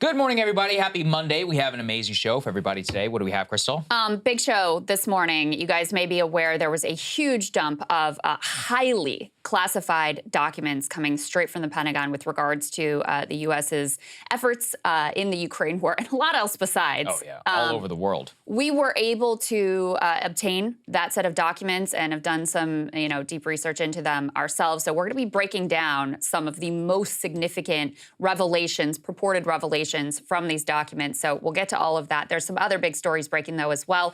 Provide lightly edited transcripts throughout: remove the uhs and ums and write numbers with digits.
Good morning, everybody. Happy Monday. We have an amazing show for everybody today. What do we have, Krystal? Big show this morning. You guys may be aware there was a huge dump of highly classified documents coming straight from the Pentagon with regards to the U.S.'s efforts in the Ukraine war and a lot else besides. Oh, yeah. All over the world. We were able to obtain that set of documents and have done some, deep research into them ourselves. So we're going to be breaking down some of the most significant revelations, purported revelations from these documents. So we'll get to all of that. There's some other big stories breaking, though, as well.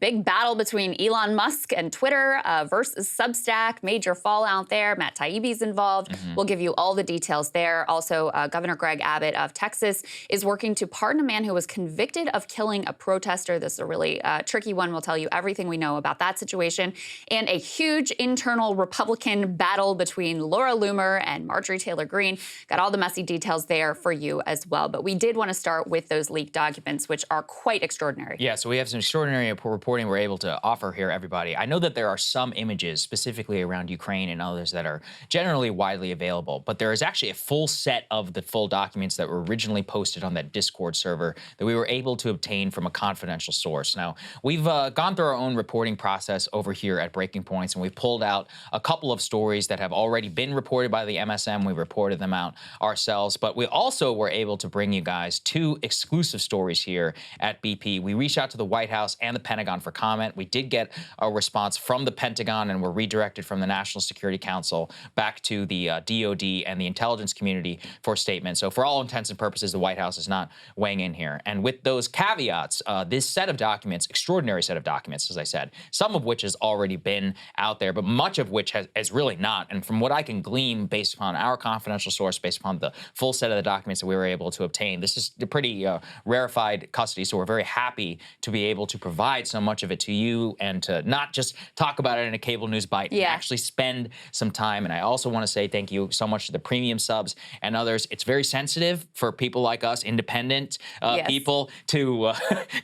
Big battle between Elon Musk and Twitter versus Substack. Major fallout there. Matt Taibbi's involved. We'll give you all the details there. Also, Governor Greg Abbott of Texas is working to pardon a man who was convicted of killing a protester. This is a really tricky one. We'll tell you everything we know about that situation. And a huge internal Republican battle between Laura Loomer and Marjorie Taylor Greene. Got all the messy details there for you as well. But we did want to start with those leaked documents, which are quite extraordinary. Yeah, so we have some extraordinary reporting we're able to offer here, everybody. I know that there are some images specifically around Ukraine and others that are generally widely available, but there is actually a full set of the full documents that were originally posted on that Discord server that we were able to obtain from a confidential source. Now, we've gone through our own reporting process over here at Breaking Points, and we've pulled out a couple of stories that have already been reported by the MSM. We reported them out ourselves, but we also were able to bring you guys two exclusive stories here at BP. We reached out to the White House and the Pentagon for comment. We did get a response from the Pentagon and were redirected from the National Security Council back to the DOD and the intelligence community for statements. So for all intents and purposes, the White House is not weighing in here. And with those caveats, this set of documents, extraordinary set of documents, as I said, some of which has already been out there, but much of which has really not. And from what I can glean based upon our confidential source, based upon the full set of the documents that we were able to obtain, this is a pretty rarefied custody. So we're very happy to be able to provide so much of it to you and to not just talk about it in a cable news bite, and actually spend some time. And I also want to say thank you so much to the premium subs and others. It's very sensitive for people like us, independent people, to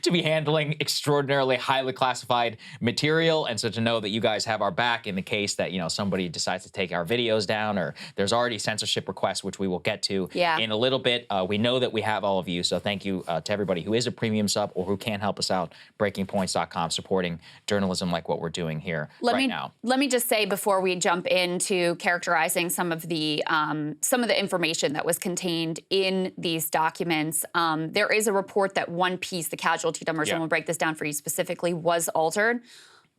to be handling extraordinarily highly classified material. And so to know that you guys have our back in the case that, somebody decides to take our videos down, or there's already censorship requests, which we will get to in a little bit. We know that we have all of you. So thank you to everybody who is a premium sub or who can help us out. BreakingPoints.com, supporting journalism like what we're doing here now. Let me just say before we jump into characterizing some of the information that was contained in these documents, there is a report that one piece, the casualty numbers, and we'll break this down for you specifically, was altered.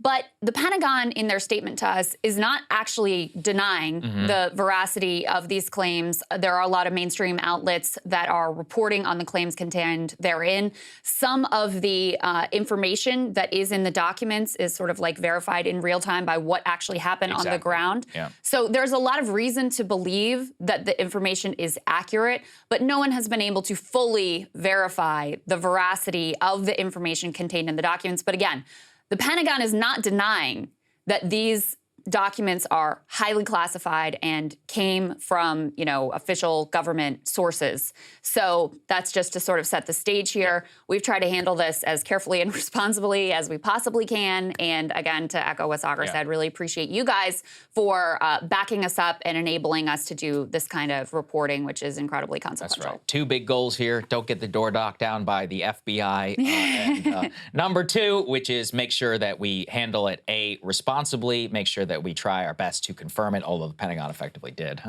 But the Pentagon, in their statement to us, is not actually denying the veracity of these claims. There are a lot of mainstream outlets that are reporting on the claims contained therein. Some of the information that is in the documents is sort of like verified in real time by what actually happened on the ground. So there's a lot of reason to believe that the information is accurate, but no one has been able to fully verify the veracity of the information contained in the documents. But again, the Pentagon is not denying that these documents are highly classified and came from, official government sources. So that's just to sort of set the stage here. We've tried to handle this as carefully and responsibly as we possibly can. And again, to echo what Saagar said, really appreciate you guys for backing us up and enabling us to do this kind of reporting, which is incredibly consequential. That's right. Two big goals here. Don't get the door knocked down by the FBI. And number two, which is make sure that we handle it, responsibly, make sure that we try our best to confirm it, although the Pentagon effectively did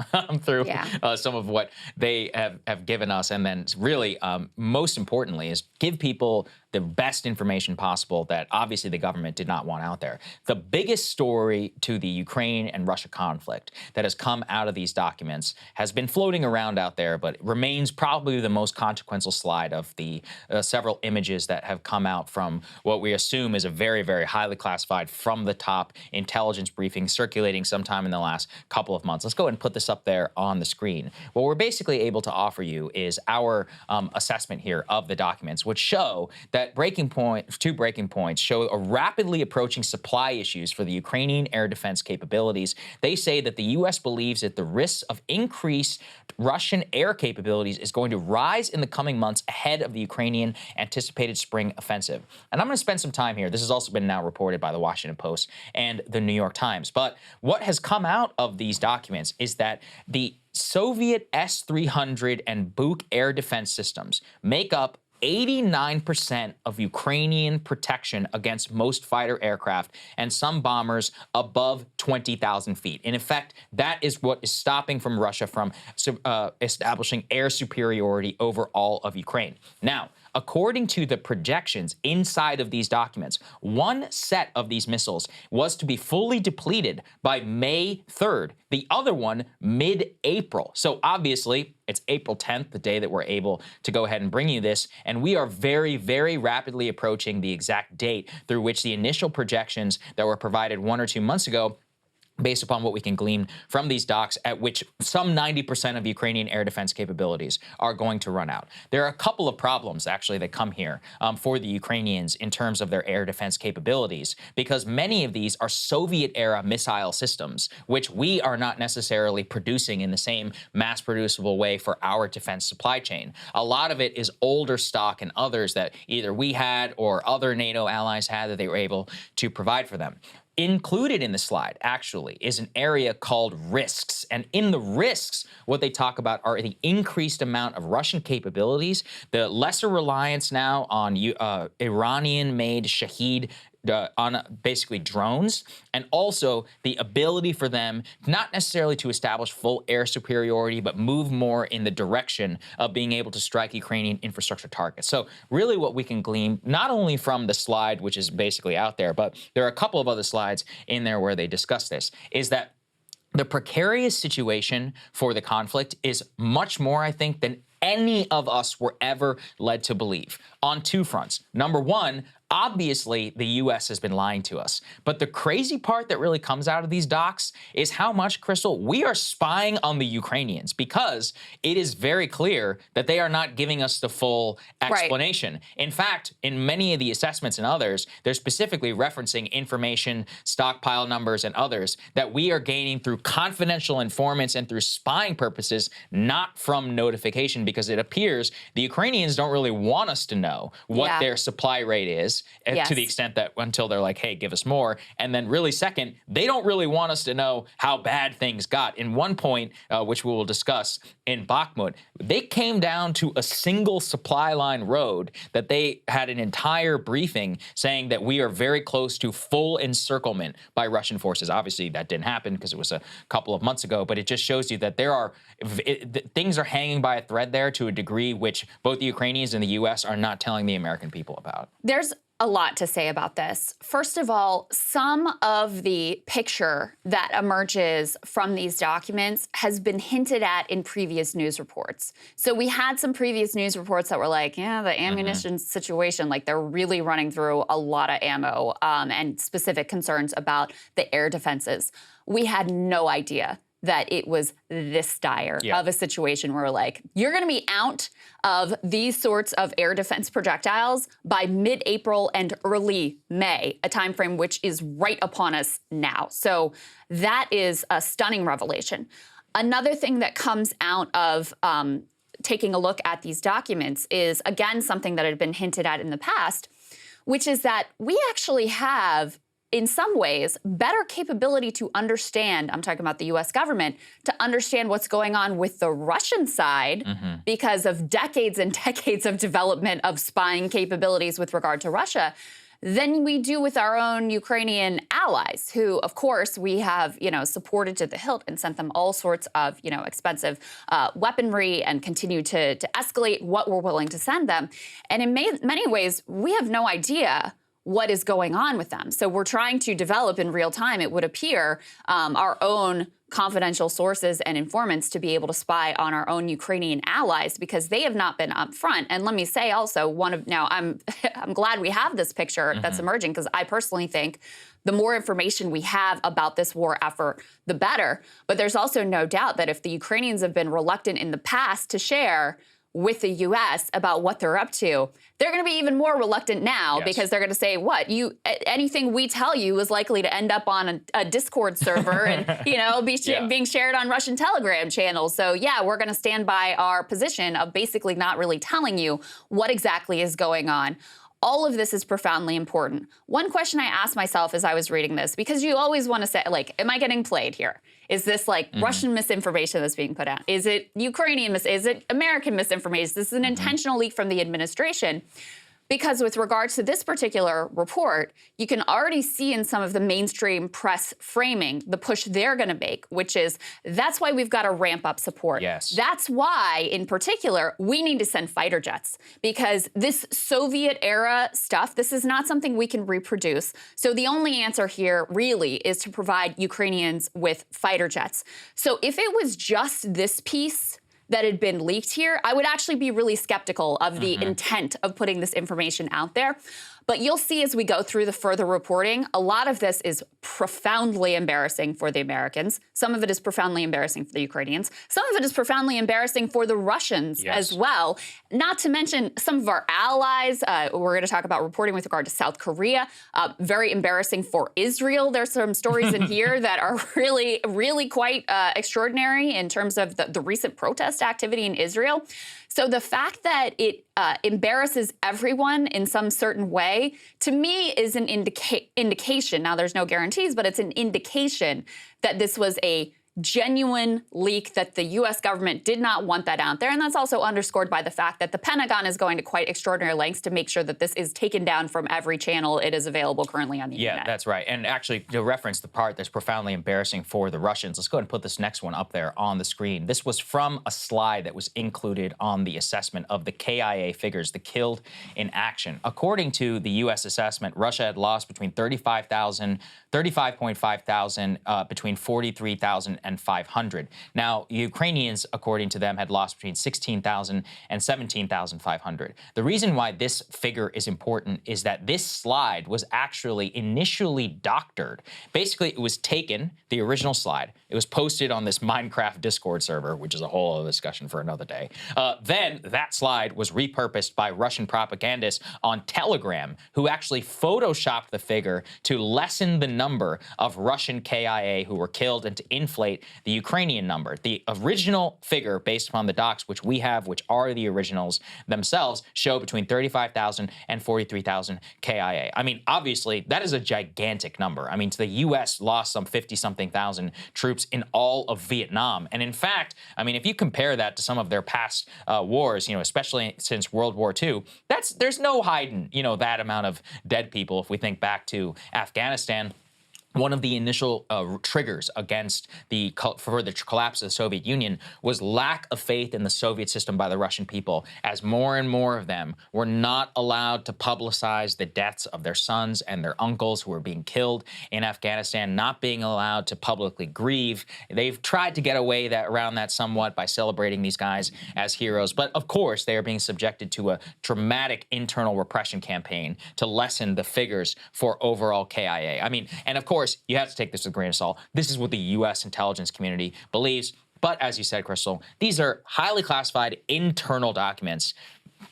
through some of what they have given us. And then really, most importantly, is give people the best information possible that obviously the government did not want out there. The biggest story to the Ukraine and Russia conflict that has come out of these documents has been floating around out there, but remains probably the most consequential slide of the several images that have come out from what we assume is a very, very highly classified from the top intelligence briefing circulating sometime in the last couple of months. Let's go ahead and put this up there on the screen. What we're basically able to offer you is our assessment here of the documents, which show that two breaking points show a rapidly approaching supply issues for the Ukrainian air defense capabilities. They say that the U.S. believes that the risks of increased Russian air capabilities is going to rise in the coming months ahead of the Ukrainian anticipated spring offensive. And I'm going to spend some time here. This has also been now reported by the Washington Post and the New York Times. But what has come out of these documents is that the Soviet S-300 and Buk air defense systems make up 89% of Ukrainian protection against most fighter aircraft and some bombers above 20,000 feet. In effect, that is what is stopping from Russia from establishing air superiority over all of Ukraine. Now, according to the projections inside of these documents, one set of these missiles was to be fully depleted by May 3rd, the other one mid-April. So obviously, it's April 10th, the day that we're able to go ahead and bring you this, and we are very, very rapidly approaching the exact date through which the initial projections that were provided 1 or 2 months ago, based upon what we can glean from these docs, at which some 90% of Ukrainian air defense capabilities are going to run out. There are a couple of problems, actually, that come here for the Ukrainians in terms of their air defense capabilities, because many of these are Soviet-era missile systems, which we are not necessarily producing in the same mass-producible way for our defense supply chain. A lot of it is older stock and others that either we had or other NATO allies had that they were able to provide for them. Included in the slide, actually, is an area called risks. And in the risks, what they talk about are the increased amount of Russian capabilities, the lesser reliance now on Iranian-made Shahed on basically drones, and also the ability for them not necessarily to establish full air superiority, but move more in the direction of being able to strike Ukrainian infrastructure targets. So really what we can glean, not only from the slide, which is basically out there, but there are a couple of other slides in there where they discuss this, is that the precarious situation for the conflict is much more, I think, than any of us were ever led to believe, on two fronts. Number one, obviously, the U.S. has been lying to us. But the crazy part that really comes out of these docs is how much, Krystal, we are spying on the Ukrainians, because it is very clear that they are not giving us the full explanation. Right. In fact, in many of the assessments and others, they're specifically referencing information, stockpile numbers, and others that we are gaining through confidential informants and through spying purposes, not from notification, because it appears the Ukrainians don't really want us to know what their supply rate is. To the extent that until they're like, hey, give us more. And then really second, they don't really want us to know how bad things got. In one point, which we will discuss in Bakhmut, they came down to a single supply line road that they had an entire briefing saying that we are very close to full encirclement by Russian forces. Obviously, that didn't happen because it was a couple of months ago, but it just shows you that there are things are hanging by a thread there to a degree which both the Ukrainians and the U.S. are not telling the American people about. There's a lot to say about this. First of all, some of the picture that emerges from these documents has been hinted at in previous news reports. So we had some previous news reports that were like, yeah, the ammunition situation, like they're really running through a lot of ammo and specific concerns about the air defenses. We had no idea that it was this dire of a situation where, like, you're going to be out of these sorts of air defense projectiles by mid-April and early May, a time frame which is right upon us now. So that is a stunning revelation. Another thing that comes out of taking a look at these documents is, again, something that had been hinted at in the past, which is that we actually have, in some ways, better capability to understand, I'm talking about the U.S. government, to understand what's going on with the Russian side because of decades and decades of development of spying capabilities with regard to Russia, than we do with our own Ukrainian allies, who, of course, we have, supported to the hilt and sent them all sorts of, expensive weaponry and continue to escalate what we're willing to send them. And in many ways, we have no idea what is going on with them. So we're trying to develop in real time, it would appear, our own confidential sources and informants to be able to spy on our own Ukrainian allies, because they have not been upfront. And let me say also, I'm glad we have this picture that's emerging, because I personally think the more information we have about this war effort, the better. But there's also no doubt that if the Ukrainians have been reluctant in the past to share with the U.S. about what they're up to, they're going to be even more reluctant now, because they're going to say, what, anything we tell you is likely to end up on a Discord server and, being shared on Russian Telegram channels. So yeah, we're going to stand by our position of basically not really telling you what exactly is going on. All of this is profoundly important. One question I asked myself as I was reading this, because you always want to say, like, am I getting played here? Is this like Russian misinformation that's being put out? Is it Ukrainian is it American misinformation? This is an intentional leak from the administration. Because with regards to this particular report, you can already see in some of the mainstream press framing the push they're going to make, which is that's why we've got to ramp up support. Yes. That's why, in particular, we need to send fighter jets, because this Soviet-era stuff, this is not something we can reproduce. So the only answer here really is to provide Ukrainians with fighter jets. So if it was just this piece that had been leaked here, I would actually be really skeptical of the intent of putting this information out there. But you'll see as we go through the further reporting, a lot of this is profoundly embarrassing for the Americans. Some of it is profoundly embarrassing for the Ukrainians. Some of it is profoundly embarrassing for the Russians as well. Not to mention some of our allies. We're going to talk about reporting with regard to South Korea. Very embarrassing for Israel. There's some stories in here that are really, really quite extraordinary in terms of the recent protest activity in Israel. So the fact that it embarrasses everyone in some certain way, to me, is an indication. Now, there's no guarantees, but it's an indication that this was a genuine leak, that the U.S. government did not want that out there. And that's also underscored by the fact that the Pentagon is going to quite extraordinary lengths to make sure that this is taken down from every channel it is available currently on the internet. Yeah, that's right. And actually, to reference the part that's profoundly embarrassing for the Russians, let's go ahead and put this next one up there on the screen. This was from a slide that was included on the assessment of the KIA figures, the killed in action. According to the U.S. assessment, Russia had lost between 35.5 thousand, between 43,000 and 500. Now, Ukrainians, according to them, had lost between 16,000 and 17,500. The reason why this figure is important is that this slide was actually initially doctored. Basically, it was taken, the original slide, it was posted on this Minecraft Discord server, which is a whole other discussion for another day. Then that slide was repurposed by Russian propagandists on Telegram, who actually photoshopped the figure to lessen the number of Russian KIA who were killed and to inflate the Ukrainian number. The original figure, based upon the docs, which we have, which are the originals themselves, show between 35,000 and 43,000 KIA. I mean, obviously, that is a gigantic number. I mean, the U.S. lost some 50-something thousand troops in all of Vietnam. And in fact, I mean, if you compare that to some of their past wars, you know, especially since World War II, there's no hiding, you know, that amount of dead people. If we think back to Afghanistan, one of the initial triggers against for the collapse of the Soviet Union was lack of faith in the Soviet system by the Russian people, as more and more of them were not allowed to publicize the deaths of their sons and their uncles who were being killed in Afghanistan, not being allowed to publicly grieve. They've tried to get away around that somewhat by celebrating these guys as heroes. But of course, they are being subjected to a dramatic internal repression campaign to lessen the figures for overall KIA. I mean, and of course, you have to take this with a grain of salt. This is what the U.S. intelligence community believes. But as you said, Krystal, these are highly classified internal documents.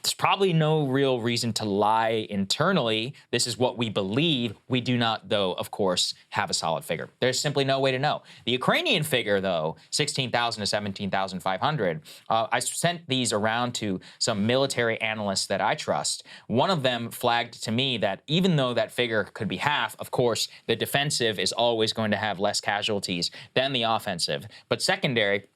There's probably no real reason to lie internally. This is what we believe. We do not, though, of course, have a solid figure. There's simply no way to know. The Ukrainian figure, though, 16,000 to 17,500, I sent these around to some military analysts that I trust. One of them flagged to me that even though that figure could be half, of course, the defensive is always going to have less casualties than the offensive. But secondary,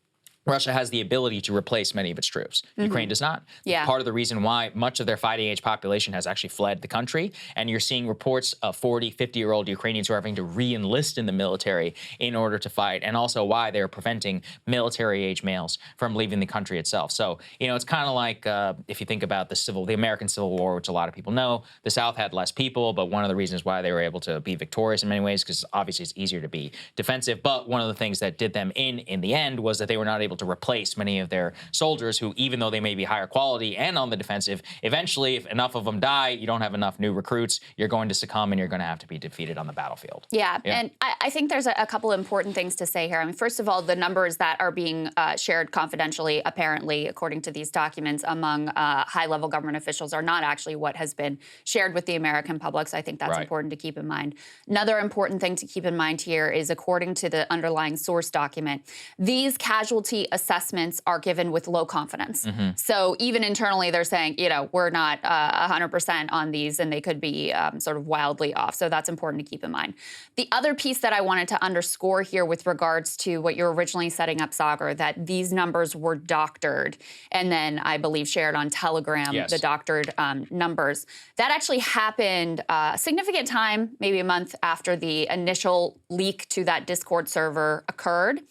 Russia has the ability to replace many of its troops. Ukraine does not. Yeah. Part of the reason why much of their fighting age population has actually fled the country, and you're seeing reports of 40, 50-year-old Ukrainians who are having to re-enlist in the military in order to fight, and also why they're preventing military-age males from leaving the country itself. So, you know, it's kind of like if you think about the American Civil War, which a lot of people know, the South had less people, but one of the reasons why they were able to be victorious in many ways, because obviously it's easier to be defensive, but one of the things that did them in the end was that they were not able to replace many of their soldiers who, even though they may be higher quality and on the defensive, eventually, if enough of them die, you don't have enough new recruits, you're going to succumb and you're going to have to be defeated on the battlefield. Yeah. And I think there's a couple important things to say here. I mean, first of all, the numbers that are being shared confidentially, apparently, according to these documents, among high-level government officials are not actually what has been shared with the American public, so I think that's important to keep in mind. Another important thing to keep in mind here is, according to the underlying source document, these casualty the assessments are given with low confidence. So even internally, they're saying, we're not 100% on these, and they could be sort of wildly off. So that's important to keep in mind. The other piece that I wanted to underscore here with regards to what you're originally setting up, Saagar, that these numbers were doctored and then I believe shared on Telegram, the doctored numbers. That actually happened a significant time, maybe a month after the initial leak to that Discord server occurred.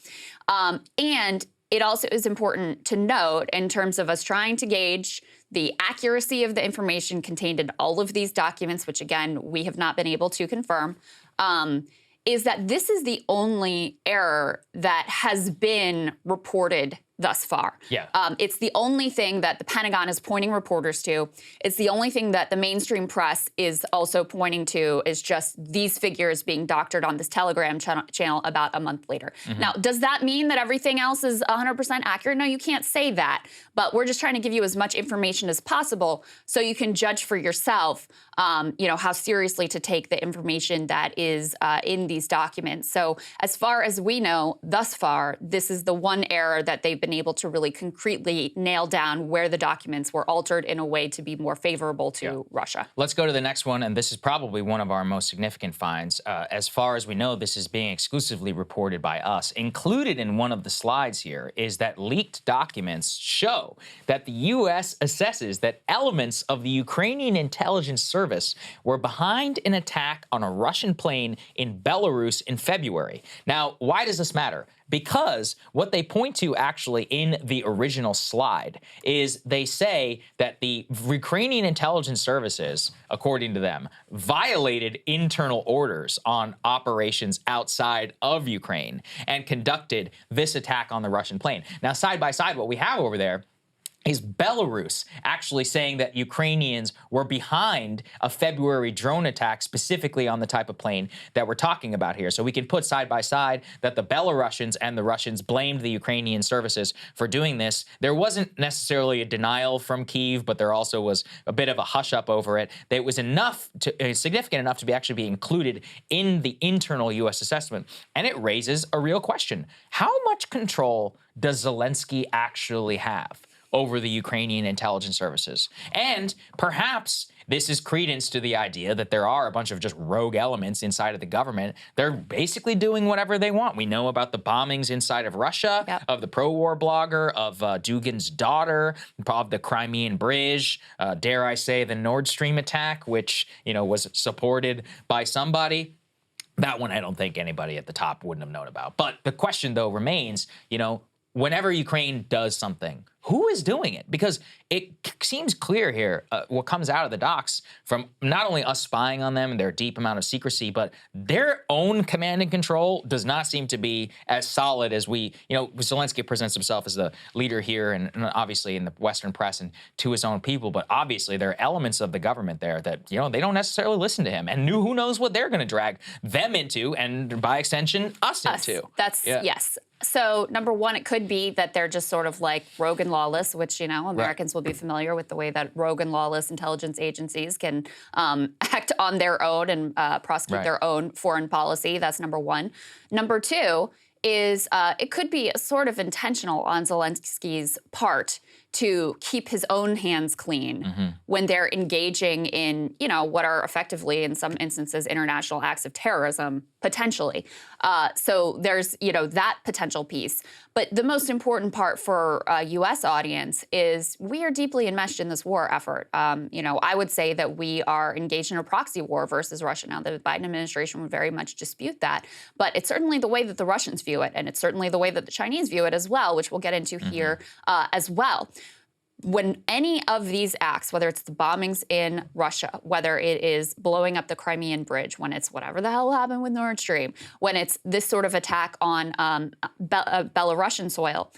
And it also is important to note in terms of us trying to gauge the accuracy of the information contained in all of these documents, which again, we have not been able to confirm, is that this is the only error that has been reported thus far. It's the only thing that the Pentagon is pointing reporters to. It's the only thing that the mainstream press is also pointing to, is just these figures being doctored on this Telegram channel about a month later. Now, does that mean that everything else is 100% accurate? No, you can't say that. But we're just trying to give you as much information as possible so you can judge for yourself, how seriously to take the information that is in these documents. So as far as we know, thus far, this is the one error that they've been able to really concretely nail down, where the documents were altered in a way to be more favorable to Russia. Let's go to the next one, and this is probably one of our most significant finds. As far as we know, this is being exclusively reported by us. Included in one of the slides here is that leaked documents show that the U.S. assesses that elements of the Ukrainian intelligence service were behind an attack on a Russian plane in Belarus in February. Now, why does this matter? Because what they point to actually in the original slide is they say that the Ukrainian intelligence services, according to them, violated internal orders on operations outside of Ukraine and conducted this attack on the Russian plane. Now, side by side, what we have over there is Belarus actually saying that Ukrainians were behind a February drone attack specifically on the type of plane that we're talking about here. So we can put side by side that the Belarusians and the Russians blamed the Ukrainian services for doing this. There wasn't necessarily a denial from Kyiv, but there also was a bit of a hush-up over it. That was enough to, significant enough to actually be included in the internal U.S. assessment. And it raises a real question. How much control does Zelensky actually have over the Ukrainian intelligence services? And perhaps this is credence to the idea that there are a bunch of just rogue elements inside of the government. They're basically doing whatever they want. We know about the bombings inside of Russia, of the pro-war blogger, of Dugin's daughter, of the Crimean Bridge, dare I say the Nord Stream attack, which, was supported by somebody. That one I don't think anybody at the top wouldn't have known about. But the question, though, remains, whenever Ukraine does something, who is doing it? Because it seems clear here what comes out of the docs from not only us spying on them and their deep amount of secrecy, but their own command and control does not seem to be as solid as we, Zelensky presents himself as the leader here and obviously in the Western press and to his own people. But obviously there are elements of the government there that, they don't necessarily listen to him. And who knows what they're going to drag them into and by extension, us into. Yes. So number one, it could be that they're just sort of like rogue and lawless, which, Americans will be familiar with the way that rogue and lawless intelligence agencies can act on their own and prosecute their own foreign policy. That's number one. Number two is it could be sort of intentional on Zelensky's part to keep his own hands clean when they're engaging in, what are effectively, in some instances, international acts of terrorism, potentially. So there's, that potential piece. But the most important part for a U.S. audience is we are deeply enmeshed in this war effort. I would say that we are engaged in a proxy war versus Russia. Now, the Biden administration would very much dispute that. But it's certainly the way that the Russians view it, and it's certainly the way that the Chinese view it as well, which we'll get into here as well. When any of these acts, whether it's the bombings in Russia, whether it is blowing up the Crimean Bridge, when it's whatever the hell happened with Nord Stream, when it's this sort of attack on Belarusian soil,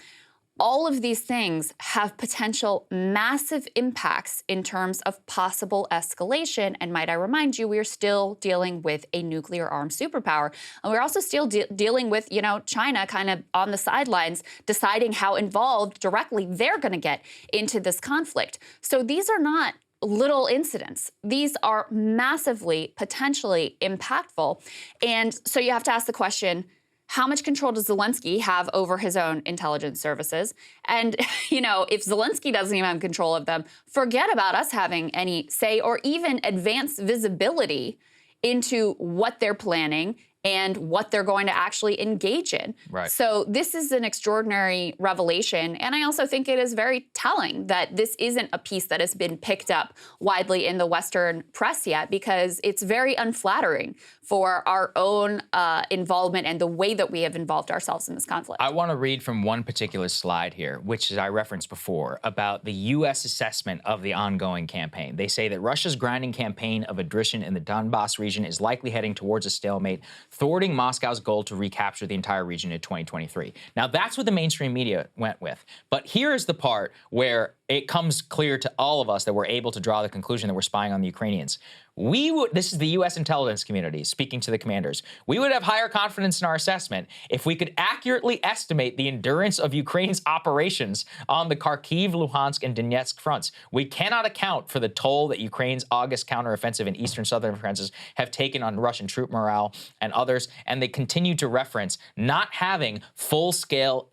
all of these things have potential massive impacts in terms of possible escalation. And might I remind you, we are still dealing with a nuclear-armed superpower. And we're also still dealing with, China kind of on the sidelines deciding how involved directly they're going to get into this conflict. So these are not little incidents. These are massively, potentially impactful. And so you have to ask the question, how much control does Zelensky have over his own intelligence services? And, if Zelensky doesn't even have control of them, forget about us having any say or even advanced visibility into what they're planning and what they're going to actually engage in. Right. So this is an extraordinary revelation. And I also think it is very telling that this isn't a piece that has been picked up widely in the Western press yet, because it's very unflattering for our own involvement and the way that we have involved ourselves in this conflict. I want to read from one particular slide here, which I referenced before, about the U.S. assessment of the ongoing campaign. They say that Russia's grinding campaign of attrition in the Donbass region is likely heading towards a stalemate, thwarting Moscow's goal to recapture the entire region in 2023. Now, that's what the mainstream media went with. But here's the part where it comes clear to all of us that we're able to draw the conclusion that we're spying on the Ukrainians. This is the U.S. intelligence community speaking to the commanders. We would have higher confidence in our assessment if we could accurately estimate the endurance of Ukraine's operations on the Kharkiv, Luhansk, and Donetsk fronts. We cannot account for the toll that Ukraine's August counteroffensive in eastern southern France have taken on Russian troop morale and others, and they continue to reference not having full-scale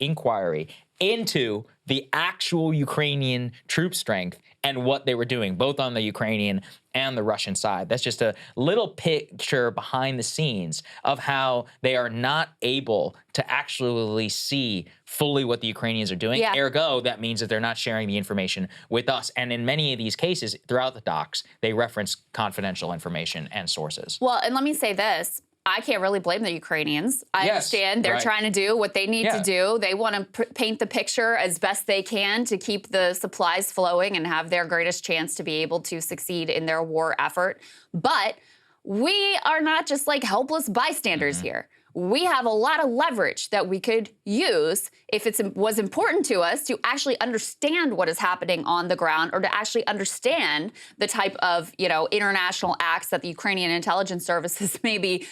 inquiry into the actual Ukrainian troop strength and what they were doing, both on the Ukrainian and the Russian side. That's just a little picture behind the scenes of how they are not able to actually see fully what the Ukrainians are doing. Yeah. Ergo, that means that they're not sharing the information with us. And in many of these cases, throughout the docs, they reference confidential information and sources. Well, and let me say this. I can't really blame the Ukrainians. I understand they're trying to do what they need to do. They want to paint the picture as best they can to keep the supplies flowing and have their greatest chance to be able to succeed in their war effort. But we are not just like helpless bystanders here. We have a lot of leverage that we could use if it was important to us to actually understand what is happening on the ground, or to actually understand the type of, international acts that the Ukrainian intelligence services may be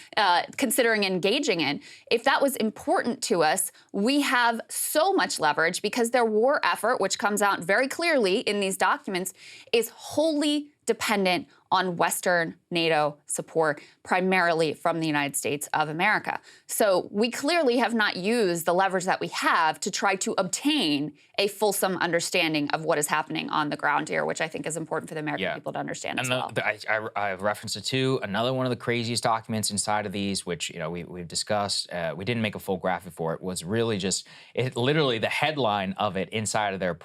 considering engaging in. If that was important to us, we have so much leverage, because their war effort, which comes out very clearly in these documents, is wholly dependent on Western NATO support, primarily from the United States of America. So we clearly have not used the leverage that we have to try to obtain a fulsome understanding of what is happening on the ground here, which I think is important for the American people to understand as well. I've referenced it too. Another one of the craziest documents inside of these, which we've discussed, we didn't make a full graphic for it, was really just literally the headline of it inside of their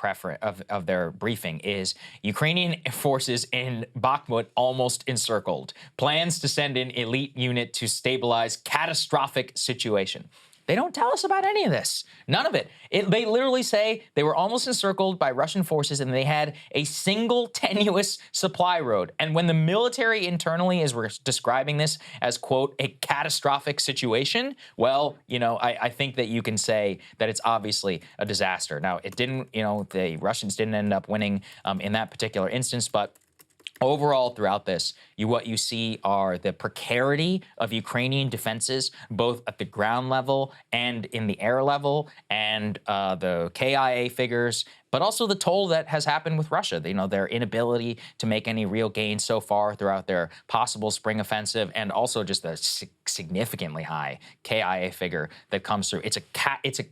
of their briefing is Ukrainian forces in Bakhmut almost encircled. Plans to send in elite unit to stabilize catastrophic situation. They don't tell us about any of this. None of it. They literally say they were almost encircled by Russian forces and they had a single tenuous supply road. And when the military internally is describing this as, quote, a catastrophic situation, well, I think that you can say that it's obviously a disaster. Now, it didn't, the Russians didn't end up winning in that particular instance, but overall, throughout this, what you see are the precarity of Ukrainian defenses, both at the ground level and in the air level, and the KIA figures, but also the toll that has happened with Russia. Their inability to make any real gains so far throughout their possible spring offensive, and also just the significantly high KIA figure that comes through. It's a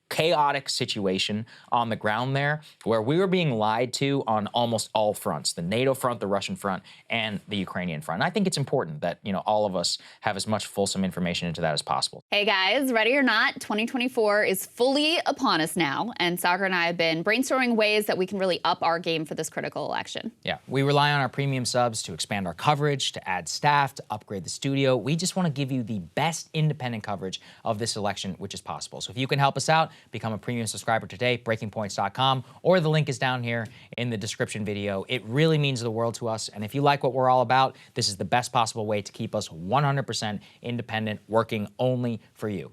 chaotic situation on the ground there, where we were being lied to on almost all fronts: the NATO front, the Russian front, and the Ukrainian front. And I think it's important that all of us have as much fulsome information into that as possible. Hey guys, ready or not, 2024 is fully upon us now, and Saagar and I have been brainstorming ways that we can really up our game for this critical election. Yeah, we rely on our premium subs to expand our coverage, to add staff, to upgrade the studio. We just want to give you the best independent coverage of this election, which is possible. So if you can help us out, become a premium subscriber today, breakingpoints.com, or the link is down here in the description video. It really means the world to us. And if you like what we're all about, this is the best possible way to keep us 100% independent, working only for you.